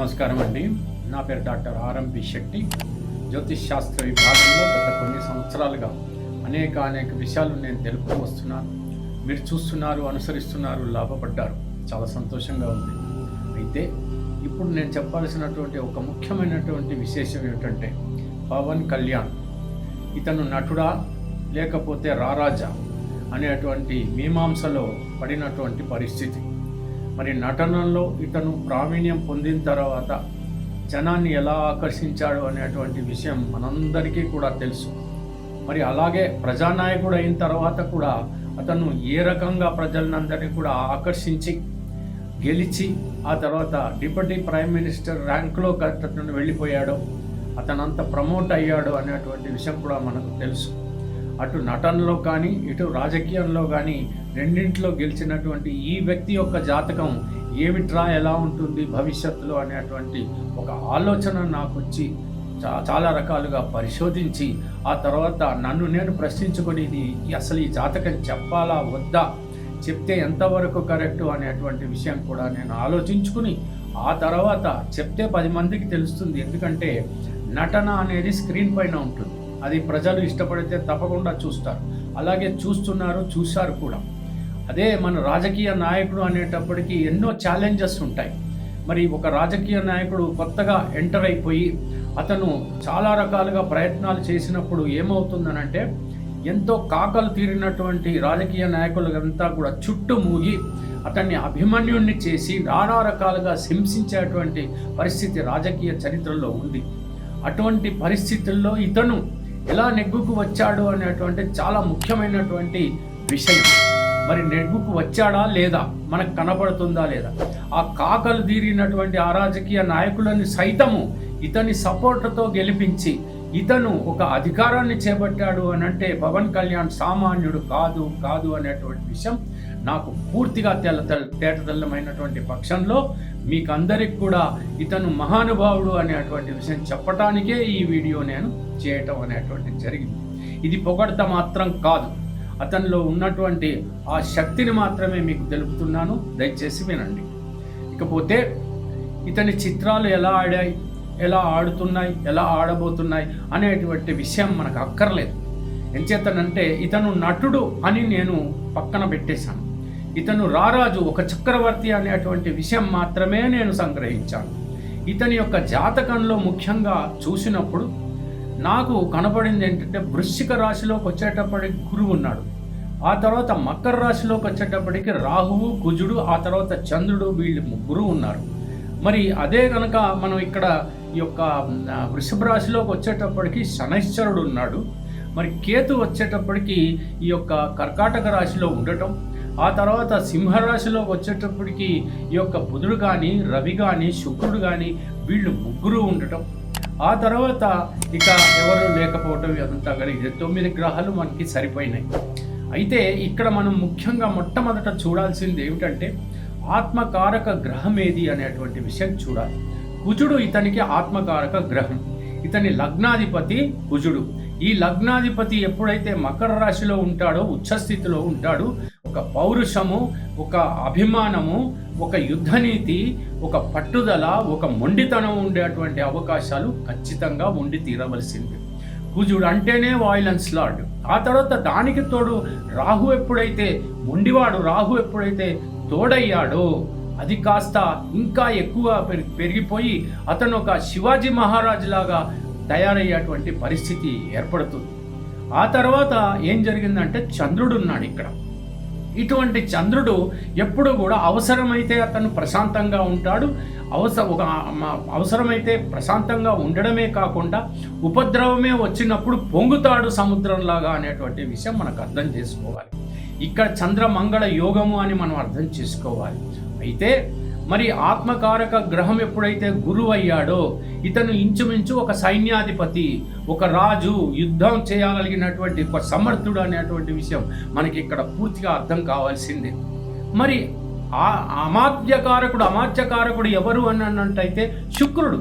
నమస్కారం అండి. నా పేరు డాక్టర్ ఆర్ఎంపి శెట్టి. జ్యోతిష్ శాస్త్ర విభాగంలో గత కొన్ని సంవత్సరాలుగా అనేక విషయాలు నేను తెలుపుతూ వస్తున్నాను. మీరు చూస్తున్నారు, అనుసరిస్తున్నారు, లాభపడ్డారు. చాలా సంతోషంగా ఉంది. అయితే ఇప్పుడు నేను చెప్పాల్సినటువంటి ఒక ముఖ్యమైనటువంటి విశేషం ఏమిటంటే, పవన్ కళ్యాణ్ ఇతను నటుడా లేకపోతే రారాజా అనేటువంటి మీమాంసలో పడినటువంటి పరిస్థితి. మరి నటనలో ఇతను ప్రావీణ్యం పొందిన తర్వాత జనాన్ని ఎలా ఆకర్షించాడు అనేటువంటి విషయం మనందరికీ కూడా తెలుసు. మరి అలాగే ప్రజానాయకుడు అయిన తర్వాత కూడా అతను ఏ రకంగా ప్రజలందరినీ కూడా ఆకర్షించి గెలిచి ఆ తర్వాత డిప్యూటీ ప్రైమ్ మినిస్టర్ ర్యాంక్లో అతను వెళ్ళిపోయాడో, అతనంత ప్రమోట్ అయ్యాడు అనేటువంటి విషయం కూడా మనకు తెలుసు. అటు నటనలో కానీ ఇటు రాజకీయంలో కానీ రెండింటిలో గెలిచినటువంటి ఈ వ్యక్తి యొక్క జాతకం ఏమిట్రా, ఎలా ఉంటుంది భవిష్యత్తులో అనేటువంటి ఒక ఆలోచన నాకు వచ్చి చాలా రకాలుగా పరిశోధించి ఆ తర్వాత నన్ను నేను ప్రశ్నించుకొని అసలు ఈ జాతకం చెప్పాలా వద్దా, చెప్తే ఎంతవరకు కరెక్టు అనేటువంటి విషయం కూడా నేను ఆలోచించుకుని ఆ తర్వాత చెప్తే 10 మందికి తెలుస్తుంది. ఎందుకంటే నటన అనేది స్క్రీన్ పైన ఉంటుంది. అది ప్రజలు ఇష్టపడితే తప్పకుండా చూస్తారు. అలాగే చూశారు కూడా. అదే మన రాజకీయ నాయకుడు అనేటప్పటికీ ఎన్నో ఛాలెంజెస్ ఉంటాయి. మరి ఒక రాజకీయ నాయకుడు కొత్తగా ఎంటర్ అయిపోయి అతను చాలా రకాలుగా ప్రయత్నాలు చేసినప్పుడు ఏమవుతుందనంటే, ఎంతో కాకలు తీరినటువంటి రాజకీయ నాయకులంతా కూడా చుట్టుమూగి అతన్ని అభిమన్యుణ్ణి చేసి నానా రకాలుగా హింసించేటువంటి పరిస్థితి రాజకీయ చరిత్రలో ఉంది. అటువంటి పరిస్థితుల్లో ఇతను ఎలా నెగ్గుకు వచ్చాడు అనేటువంటి చాలా ముఖ్యమైనటువంటి విషయం. మరి నెగ్గుకు వచ్చాడా లేదా మనకు కనపడుతుందా లేదా? ఆ కాకలు తీరినటువంటి ఆ రాజకీయ నాయకులని సైతము ఇతని సపోర్టుతో గెలిపించి ఇతను ఒక అధికారాన్ని చేపట్టాడు అని అంటే పవన్ కళ్యాణ్ సామాన్యుడు కాదు అనేటువంటి విషయం నాకు పూర్తిగా తేటతెల్లమైనటువంటి పక్షంలో మీకు అందరికి కూడా ఇతను మహానుభావుడు అనేటువంటి విషయం చెప్పటానికే ఈ వీడియో నేను చేయటం అనేటువంటిది జరిగింది. ఇది పొగడత మాత్రం కాదు, అతనిలో ఉన్నటువంటి ఆ శక్తిని మాత్రమే మీకు తెలుపుతున్నాను. దయచేసి వినండి. ఇకపోతే ఇతని చిత్రాలు ఎలా ఆడాయి, ఎలా ఆడుతున్నాయి, ఎలా ఆడబోతున్నాయి అనేటువంటి విషయం మనకు అక్కర్లేదు. ఎంచేతనంటే ఇతను నటుడు అని నేను పక్కన పెట్టేశాను. ఇతను రారాజు, ఒక చక్రవర్తి అనేటువంటి విషయం మాత్రమే నేను సంగ్రహించాను. ఇతని యొక్క జాతకంలో ముఖ్యంగా చూసినప్పుడు నాకు కనపడింది ఏంటంటే, వృశ్చిక రాశిలోకి వచ్చేటప్పటికి గురువు ఉన్నాడు. ఆ తర్వాత మకర రాశిలోకి వచ్చేటప్పటికి రాహువు, కుజుడు, ఆ తర్వాత చంద్రుడు, వీళ్ళు ముగ్గురు ఉన్నారు. మరి అదే కనుక మనం ఇక్కడ ఈ యొక్క వృషభ రాశిలోకి వచ్చేటప్పటికి శనైశ్వరుడు ఉన్నాడు. మరి కేతు వచ్చేటప్పటికి ఈ యొక్క కర్కాటక రాశిలో ఉండటం, ఆ తర్వాత సింహరాశిలోకి వచ్చేటప్పటికి ఈ యొక్క బుధుడు కానీ, రవి కానీ, శుక్రుడు కానీ, వీళ్ళు ముగ్గురు ఉండటం, ఆ తర్వాత ఇక ఎవరు లేకపోవటం, అదంతా కానీ 9 గ్రహాలు మనకి సరిపోయినాయి. అయితే ఇక్కడ మనం ముఖ్యంగా మొట్టమొదట చూడాల్సింది ఏమిటంటే, ఆత్మకారక గ్రహం ఏది అనేటువంటి విషయం చూడాలి. కుజుడు ఇతనికి ఆత్మకారక గ్రహం. ఇతని లగ్నాధిపతి కుజుడు. ఈ లగ్నాధిపతి ఎప్పుడైతే మకర రాశిలో ఉంటాడో, ఉచ్చస్థితిలో ఉంటాడు, ఒక పౌరుషము, ఒక అభిమానము, ఒక యుద్ధనీతి, ఒక పట్టుదల, ఒక మొండితనం ఉండేటువంటి అవకాశాలు ఖచ్చితంగా ఉండి తీరవలసింది. కుజుడు అంటేనే వాయిలెన్స్ లార్డ్. ఆ తర్వాత దానికి తోడు రాహు ఎప్పుడైతే మొండివాడు, రాహు ఎప్పుడైతే తోడయ్యాడో అది కాస్త ఇంకా ఎక్కువ పెరిగిపోయి అతను ఒక శివాజీ మహారాజు లాగా తయారయ్యేటువంటి పరిస్థితి ఏర్పడుతుంది. ఆ తర్వాత ఏం జరిగిందంటే, చంద్రుడు ఉన్నాడు ఇక్కడ. ఇటువంటి చంద్రుడు ఎప్పుడు కూడా అవసరమైతే అతను ప్రశాంతంగా ఉంటాడు. అవసరమైతే ప్రశాంతంగా ఉండడమే కాకుండా ఉపద్రవమే వచ్చినప్పుడు పొంగుతాడు సముద్రంలాగా అనేటువంటి విషయం మనకు అర్థం చేసుకోవాలి. ఇక్కడ చంద్రమంగళ యోగము అని మనం అర్థం చేసుకోవాలి. అయితే మరి ఆత్మకారక గ్రహం ఎప్పుడైతే గురువు అయ్యాడో, ఇతను ఇంచుమించు ఒక సైన్యాధిపతి, ఒక రాజు, యుద్ధం చేయగలిగినటువంటి ఒక సమర్థుడు అనేటువంటి విషయం మనకి ఇక్కడ పూర్తిగా అర్థం కావాల్సిందే. మరి ఆ అమాత్యకారకుడు ఎవరు అన్నట్టయితే శుక్రుడు.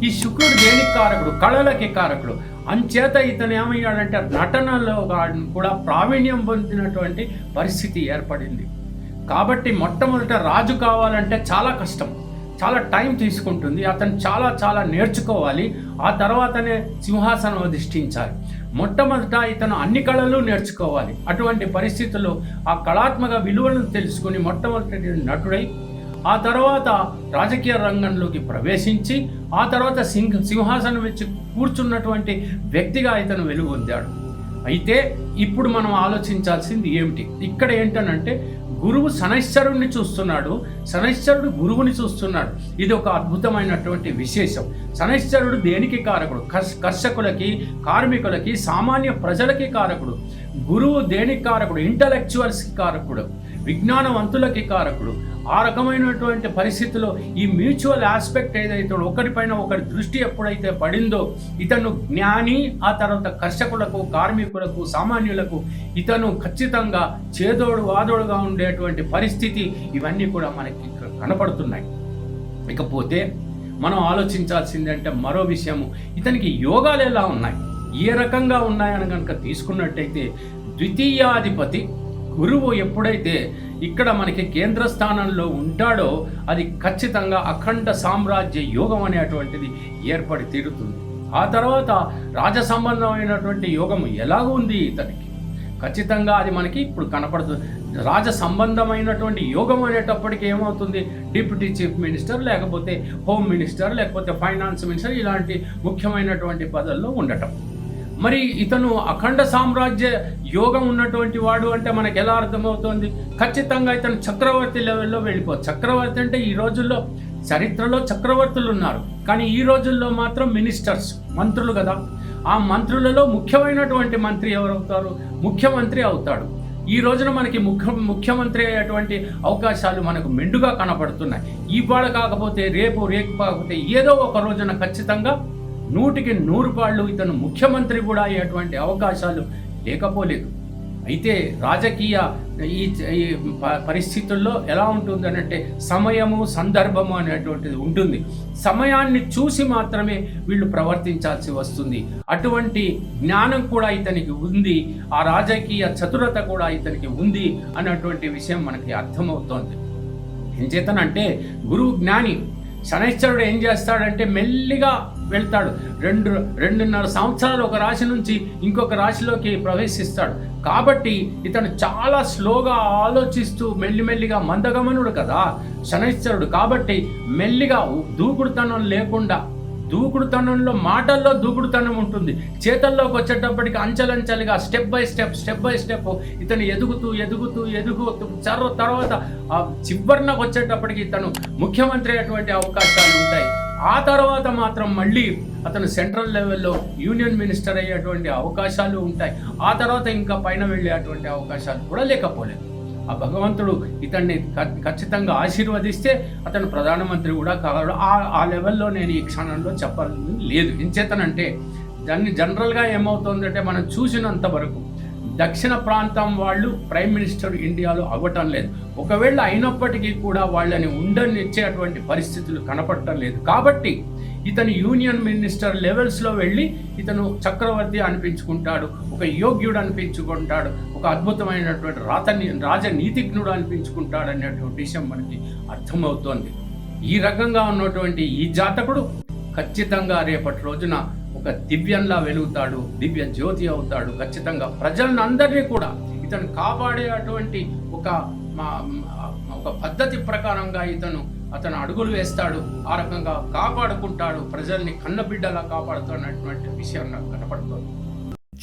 ఈ శుక్రుడు దేనికి కారకుడు? కళలకి కారకుడు. అంచేత ఇతను ఏమయ్యాడంటే, నటనలో కూడా ప్రావీణ్యం పొందినటువంటి పరిస్థితి ఏర్పడింది. కాబట్టి మొట్టమొదట రాజు కావాలంటే చాలా కష్టం. చాలా టైం తీసుకుంటుంది. అతను చాలా చాలా నేర్చుకోవాలి. ఆ తర్వాతనే సింహాసనం అధిష్ఠించాలి. మొట్టమొదట ఇతను అన్ని కళలు నేర్చుకోవాలి. అటువంటి పరిస్థితుల్లో ఆ కళాత్మక విలువలను తెలుసుకుని మొట్టమొదటి నటుడై ఆ తర్వాత రాజకీయ రంగంలోకి ప్రవేశించి ఆ తర్వాత సింహాసనం వచ్చి కూర్చున్నటువంటి వ్యక్తిగా ఇతను వెలుగొందాడు. అయితే ఇప్పుడు మనం ఆలోచించాల్సింది ఏమిటి? ఇక్కడ ఏంటనంటే గురువు శనైశ్వరుడిని చూస్తున్నాడు, శనైశ్వరుడు గురువుని చూస్తున్నాడు. ఇది ఒక అద్భుతమైనటువంటి విశేషం. శనైశ్వరుడు దేనికి కారకుడు? కర్షకులకి, కార్మికులకి, సామాన్య ప్రజలకి కారకుడు. గురువు దేనికి కారకుడు? ఇంటలెక్చువల్స్కి కారకుడు, విజ్ఞానవంతులకి కారకుడు. ఆ రకమైనటువంటి పరిస్థితిలో ఈ మ్యూచువల్ ఆస్పెక్ట్ ఏదైతే ఒకరిపైన ఒకరి దృష్టి ఎప్పుడైతే పడిందో ఇతను జ్ఞాని, ఆ తర్వాత కర్షకులకు, కార్మికులకు, సామాన్యులకు ఇతను ఖచ్చితంగా చేదోడు వాదోడుగా ఉండేటువంటి పరిస్థితి ఇవన్నీ కూడా మనకి కనపడుతున్నాయి. ఇకపోతే మనం ఆలోచించాల్సిందంటే మరో విషయము, ఇతనికి యోగాలు ఎలా ఉన్నాయి, ఏ రకంగా ఉన్నాయని కనుక తీసుకున్నట్టయితే ద్వితీయాధిపతి గురువు ఎప్పుడైతే ఇక్కడ మనకి కేంద్ర స్థానంలో ఉంటాడో అది ఖచ్చితంగా అఖండ సామ్రాజ్య యోగం అనేటువంటిది ఏర్పడి తీరుతుంది. ఆ తర్వాత రాజ సంబంధమైనటువంటి యోగం ఎలాగ ఉంది ఇతనికి, ఖచ్చితంగా అది మనకి ఇప్పుడు కనపడుతుంది. రాజ సంబంధమైనటువంటి యోగం అనేటప్పటికీ ఏమవుతుంది? డిప్యూటీ చీఫ్ మినిస్టర్, లేకపోతే హోమ్ మినిస్టర్, లేకపోతే ఫైనాన్స్ మినిస్టర్, ఇలాంటి ముఖ్యమైనటువంటి పదవుల్లో ఉండటం. మరి ఇతను అఖండ సామ్రాజ్య యోగం ఉన్నటువంటి వాడు అంటే మనకు ఎలా అర్థమవుతుంది? ఖచ్చితంగా ఇతను చక్రవర్తి లెవెల్లో వెళ్ళిపోతుంది. చక్రవర్తి అంటే ఈ రోజుల్లో చరిత్రలో చక్రవర్తులు ఉన్నారు, కానీ ఈ రోజుల్లో మాత్రం మినిస్టర్స్, మంత్రులు కదా. ఆ మంత్రులలో ముఖ్యమైనటువంటి మంత్రి ఎవరవుతారు? ముఖ్యమంత్రి అవుతాడు. ఈ రోజున మనకి ముఖ్యమంత్రి అయ్యేటువంటి అవకాశాలు మనకు మెండుగా కనపడుతున్నాయి. ఇవాళ కాకపోతే రేపు, కాకపోతే ఏదో ఒక రోజున ఖచ్చితంగా 100కి 100 పాళ్ళు ఇతను ముఖ్యమంత్రి కూడా అయ్యేటువంటి అవకాశాలు లేకపోలేదు. అయితే రాజకీయ ఈ పరిస్థితుల్లో ఎలా ఉంటుందనంటే సమయము, సందర్భము అనేటువంటిది ఉంటుంది. సమయాన్ని చూసి మాత్రమే వీళ్ళు ప్రవర్తించాల్సి వస్తుంది. అటువంటి జ్ఞానం కూడా ఇతనికి ఉంది, ఆ రాజకీయ చతురత కూడా ఇతనికి ఉంది అన్నటువంటి విషయం మనకి అర్థమవుతోంది. ఏం చేతనంటే గురువు జ్ఞాని. శనైశ్వరుడు ఏం చేస్తాడంటే మెల్లిగా వెళ్తాడు. 2.5 సంవత్సరాలు ఒక రాశి నుంచి ఇంకొక రాశిలోకి ప్రవేశిస్తాడు. కాబట్టి ఇతను చాలా స్లోగా ఆలోచిస్తూ మెల్లిమెల్లిగా మందగమనుడు కదా శనైశ్వరుడు. కాబట్టి మెల్లిగా దూకుడుతనం లేకుండా, దూకుడుతనంలో మాటల్లో దూకుడుతనం ఉంటుంది, చేతల్లోకి వచ్చేటప్పటికి అంచెలంచెలుగా స్టెప్ బై స్టెప్ ఇతను ఎదుగుతూ తర్వాత చివరినకు వచ్చేటప్పటికి ఇతను ముఖ్యమంత్రి అటువంటి అవకాశాలు ఉంటాయి. ఆ తర్వాత మాత్రం మళ్ళీ అతను సెంట్రల్ లెవెల్లో యూనియన్ మినిస్టర్ అయ్యేటువంటి అవకాశాలు ఉంటాయి. ఆ తర్వాత ఇంకా పైన వెళ్ళేటువంటి అవకాశాలు కూడా లేకపోలేదు. ఆ భగవంతుడు ఇతన్ని ఖచ్చితంగా ఆశీర్వదిస్తే అతను ప్రధానమంత్రి కూడా కాగలడు. ఆ లెవెల్లో నేను ఈ క్షణంలో చెప్పాలని లేదు. ఎంచేతనంటే దాన్ని జనరల్గా ఏమవుతుందంటే మనం చూసినంత వరకు దక్షిణ ప్రాంతం వాళ్ళు ప్రైమ్ మినిస్టర్ ఇండియాలో అవ్వటం లేదు. ఒకవేళ అయినప్పటికీ కూడా వాళ్ళని ఉండనిచ్చేటువంటి పరిస్థితులు కనపడటం లేదు. కాబట్టి ఇతను యూనియన్ మినిస్టర్ లెవెల్స్లో వెళ్ళి ఇతను చక్రవర్తి అనిపించుకుంటాడు, ఒక యోగ్యుడు అనిపించుకుంటాడు, ఒక అద్భుతమైనటువంటి రాజనీతిజ్ఞుడు అనిపించుకుంటాడు అనేటువంటి విషయం మనకి అర్థమవుతోంది. ఈ రకంగా ఉన్నటువంటి ఈ జాతకుడు ఖచ్చితంగా రేపటి రోజున ఒక దివ్యంలా వెలుగుతాడు, దివ్య జ్యోతి అవుతాడు. ఖచ్చితంగా ప్రజలను అందరినీ కూడా ఇతను కాపాడేటువంటి ఒక పద్ధతి ప్రకారంగా అతను అడుగులు వేస్తాడు. ఆ రకంగా కాపాడుకుంటాడు, ప్రజల్ని కన్నబిడ్డలా కాపాడుతున్నటువంటి విషయం నాకు కనపడుతుంది.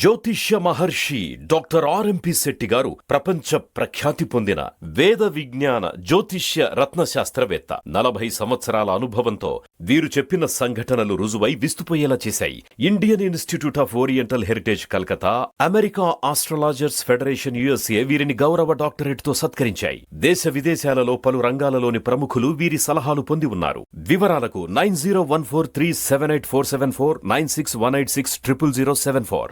జ్యోతిష్య మహర్షి డాక్టర్ ఆర్ఎంపి శెట్టి గారు ప్రపంచ ప్రఖ్యాతి పొందిన వేద విజ్ఞాన జ్యోతిష్య రత్నశాస్త్రవేత్త. 40 సంవత్సరాల అనుభవంతో వీరు చెప్పిన సంఘటనలు రుజువై విస్తుపోయేలా చేశాయి. Indian institute of oriental heritage Calcutta, America astrologers federation USA వీరిని గౌరవ డాక్టరేట్ తో సత్కరించాయి. దేశ విదేశాలలో పలు రంగాలలోని ప్రముఖులు వీరి సలహాలు పొంది ఉన్నారు. వివరాలకు 9014378474 9618600074.